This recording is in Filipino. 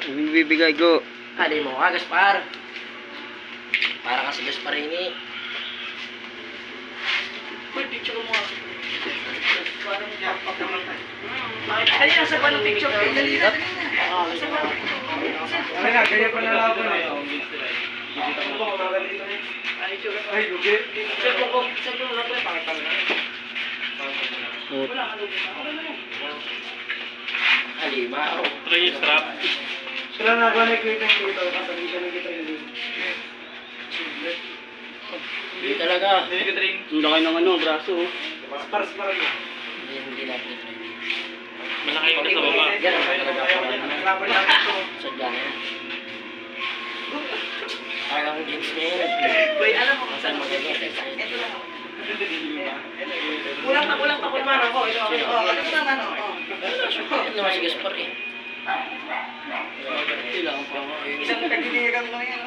Bibigay ko. Ali mo ka, Gaspar. Para ka si Gasparini. Uy, picture mo. Ay, nasa ba ng picture? Dali na. Ay na, kaya pa nalaban eh. Ay, lugi. Check mo lang ba? Pakitang na. Halimaw. Tray strap. Sila na ba nagkita dito? Kasabitan na kita yun. Hindi talaga. Ang laki ng ano, braso. Spars-spar na. Hindi natin. Malaki yung nasa baba. Yan ang talaga ako. Naglaban natin ito. Sadya na yan. Parang jeans niya yun. Boy, alam mo, Saan maganda? ito lang ako. Kulang pa kulman ako. Ito ako. Ano ko naman ako? Ano naman si Gaspar eh. Isang tagiligan mo yan.